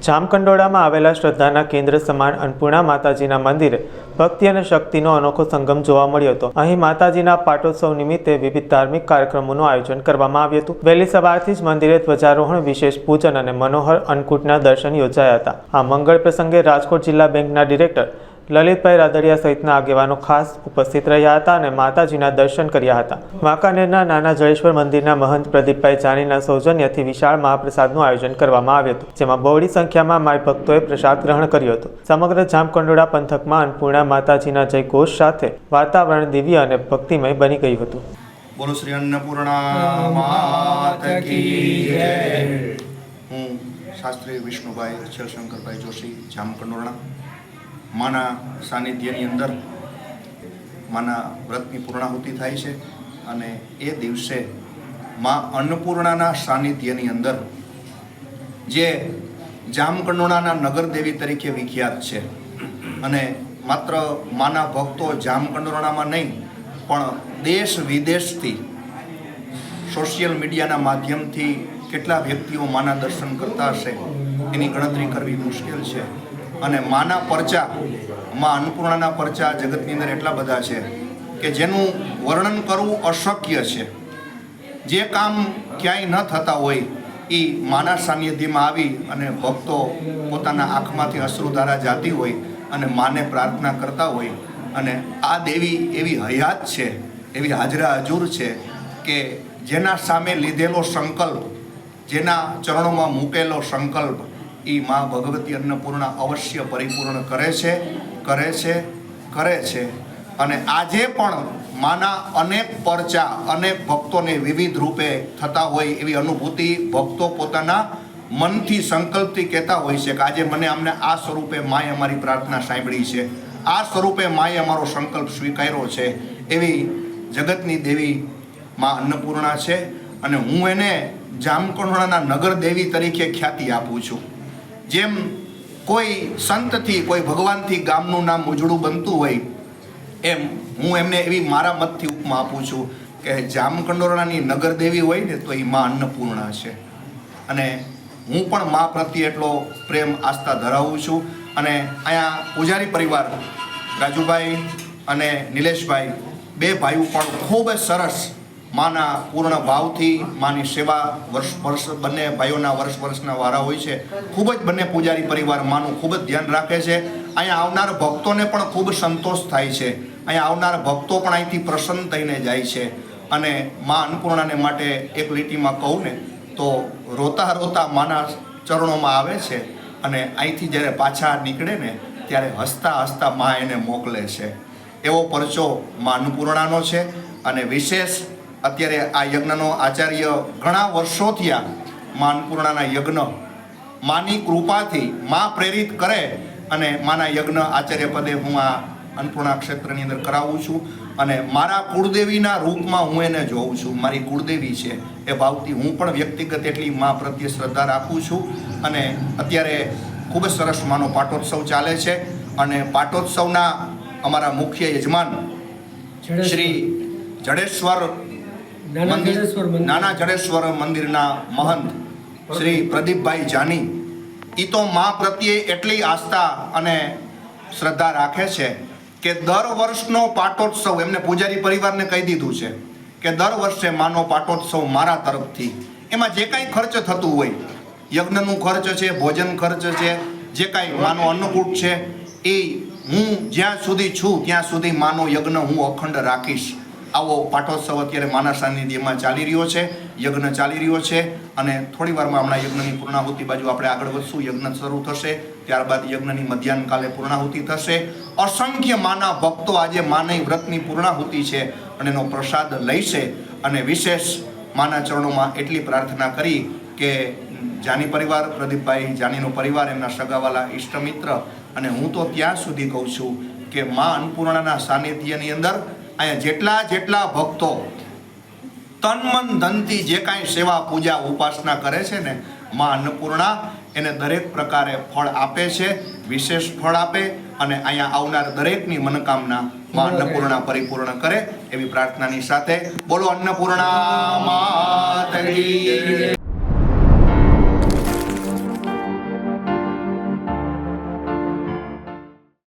જામકંડોળામાં આવેલા શ્રદ્ધાના કેન્દ્ર સમાન અન્નપૂર્ણા માતાજીના મંદિરે ભક્તિ અને શક્તિનો અનોખો સંગમ જોવા મળ્યો હતો. અહીં માતાજીના પાટોત્સવ નિમિત્તે વિવિધ ધાર્મિક કાર્યક્રમોનું આયોજન કરવામાં આવ્યું હતું. વહેલી સવારથી જ મંદિરે ધ્વજારોહણ, વિશેષ પૂજન અને મનોહર અન્નકૂટના દર્શન યોજાયા હતા. આ મંગળ પ્રસંગે રાજકોટ જિલ્લા બેંકના ડિરેક્ટર લલિતભાઈ રાદડિયા સહિતના આગેવાનો ખાસ ઉપસ્થિત રહ્યા હતા અને માતાજીના દર્શન કર્યા હતા. વાંકાનેરના નાના જળેશ્વર મંદિરના મહંત પ્રદીપભાઈ જાનીના સૌજન્યથી વિશાળ મહાપ્રસાદનું આયોજન કરવામાં આવ્યું હતું, જેમાં બહોળી સંખ્યામાં માઈ ભક્તોએ પ્રસાદ ગ્રહણ કર્યો હતો. સમગ્ર જામકંડોળા પંથકમાં અન્નપૂર્ણા માતાજીના જયઘોષ સાથે વાતાવરણ દિવ્ય અને ભક્તિમય બની ગયું હતું. બોલો શ્રી અન્નપૂર્ણા માત કી જય. હું શાસ્ત્રી વિષ્ણુભાઈ છેલશંકરભાઈ જોશી, જામકંડોરણા. માના સાનિધ્યની અંદર માના વ્રતની પૂર્ણાહુતિ થાય છે અને એ દિવસે મા અન્નપૂર્ણાના સાનિધ્યની અંદર જે જામકંડોરણાના નગરદેવી તરીકે વિખ્યાત છે અને માત્ર માના ભક્તો જામકંડોરણામાં નહીં પણ દેશ વિદેશથી સોશિયલ મીડિયાના માધ્યમથી કેટલા વ્યક્તિઓ માના દર્શન કરતા હશે એની ગણતરી કરવી મુશ્કેલ છે. અને માના પરચા, માં અન્નપૂર્ણાના પરચા જગતની અંદર એટલા બધા છે કે જેનું વર્ણન કરવું અશક્ય છે. જે કામ ક્યાંય ન થતા હોય એ માના સાનિધ્યમાં આવી અને ભક્તો પોતાના આંખમાંથી અશ્રુધારા જાતી હોય અને માને પ્રાર્થના કરતા હોય. અને આ દેવી એવી હયાત છે, એવી હાજરા હજુર છે કે જેના સામે લીધેલો સંકલ્પ, જેના ચરણોમાં મૂકેલો સંકલ્પ એ મા ભગવતી અન્નપૂર્ણા અવશ્ય પરિપૂર્ણ કરે છે. અને આજે પણ માના અનેક પરચા અનેક ભક્તોને વિવિધ રૂપે થતા હોય એવી અનુભૂતિ ભક્તો પોતાના મનથી સંકલ્પથી કહેતા હોય છે કે આજે મને અમને આ સ્વરૂપે માએ અમારી પ્રાર્થના સાંભળી છે, આ સ્વરૂપે માએ અમારો સંકલ્પ સ્વીકાર્યો છે. એવી જગતની દેવી મા અન્નપૂર્ણા છે અને હું એને જામકંડોરણાના નગર દેવી તરીકે ખ્યાતિ આપું છું. જેમ કોઈ સંતથી, કોઈ ભગવાનથી ગામનું નામ ઉજળું બનતું હોય એમ હું એમને એવી મારા મતથી ઉપમા આપું છું કે જામકંડોરણાની નગર દેવી હોય ને તો એ મા અન્નપૂર્ણા છે. અને હું પણ મા પ્રત્યે એટલો પ્રેમ આસ્થા ધરાવું છું. અને અહીંયા પૂજારી પરિવાર રાજુભાઈ અને નિલેશભાઈ, બે ભાઈઓ પણ ખૂબ જ સરસ માના પૂર્ણ ભાવથી માની સેવા વર્ષ બંને ભાઈઓના વર્ષના વારા હોય છે. ખૂબ જ બંને પૂજારી પરિવાર માનું ખૂબ જ ધ્યાન રાખે છે. અહીંયા આવનાર ભક્તોને પણ ખૂબ સંતોષ થાય છે. અહીંયા આવનાર ભક્તો પણ અહીંથી પ્રસન્ન થઈને જાય છે. અને મા અન્નપૂર્ણાને માટે એક લીટીમાં કહું ને તો રોતા રોતા માના ચરણોમાં આવે છે અને અહીંથી જ્યારે પાછા નીકળે ને ત્યારે હસતા હસતા મા એને મોકલે છે. એવો પરચો મા અન્નપૂર્ણાનો છે. અને વિશેષ અત્યારે આ યજ્ઞનો આચાર્ય ઘણા વર્ષો થયા મા અન્નપૂર્ણાના યજ્ઞ માની કૃપાથી મા પ્રેરિત કરે અને માના યજ્ઞ આચાર્ય પદે હું આ અન્નપૂર્ણા ક્ષેત્રની અંદર કરાવું છું. અને મારા કુળદેવીના રૂપમાં હું એને જોઉં છું. મારી કુળદેવી છે એ ભાવથી હું પણ વ્યક્તિગત એટલી મા પ્રત્યે શ્રદ્ધા રાખું છું. અને અત્યારે ખૂબ જ સરસ માનો પાટોત્સવ ચાલે છે. અને પાટોત્સવના અમારા મુખ્ય યજમાન શ્રી જડેશ્વર નાના જડેશ્વર મંદિરના મહંત શ્રી પ્રદીપભાઈ જાની, એ તો મા પ્રત્યે એટલી આસ્થા અને શ્રદ્ધા રાખે છે કે દર વર્ષનો પાટોત્સવ એમને પૂજારી પરિવારને કહી દીધું છે કે દર વર્ષે માનો પાટોત્સવ મારા તરફથી, એમાં જે કાંઈ ખર્ચ થતું હોય, યજ્ઞનું ખર્ચ છે, ભોજન ખર્ચ છે, જે કાંઈ માનો અન્નકૂટ છે, એ હું જ્યાં સુધી છું ત્યાં સુધી માનો યજ્ઞ હું અખંડ રાખીશ. આવો પાટોત્સવ અત્યારે માના સાનિધ્યમાં ચાલી રહ્યો છે, યજ્ઞ ચાલી રહ્યો છે. અને થોડી વારમાં હમણાં યજ્ઞની પૂર્ણાહુતિ બાજુ આપણે આગળ વધશું. યજ્ઞ શરૂ થશે, ત્યારબાદ યજ્ઞની મધ્યાહન કાલે પૂર્ણાહુતિ થશે. અસંખ્ય માના ભક્તો આજે માની વ્રતની પૂર્ણાહુતિ છે અને એનો પ્રસાદ લઈશે. અને વિશેષ માના ચરણોમાં એટલી પ્રાર્થના કરી કે જાની પરિવાર, પ્રદીપભાઈ જાનીનો પરિવાર, એમના સગાવાલા, ઇષ્ટમિત્ર, અને હું તો ત્યાં સુધી કહું છું કે મા અન્નપૂર્ણાના સાનિધ્યની અંદર અહીંયા જેટલા ભક્તો તન મન ધનથી જે કાંઈ સેવા પૂજા ઉપાસના કરે છે ને, મા અન્નપૂર્ણા એને દરેક પ્રકારે ફળ આપે છે, વિશેષ ફળ આપે. અને અહીંયા આવનાર દરેકની મનોકામના મા અન્નપૂર્ણા પરિપૂર્ણ કરે એવી પ્રાર્થનાની સાથે બોલો અન્નપૂર્ણા માત કી જય.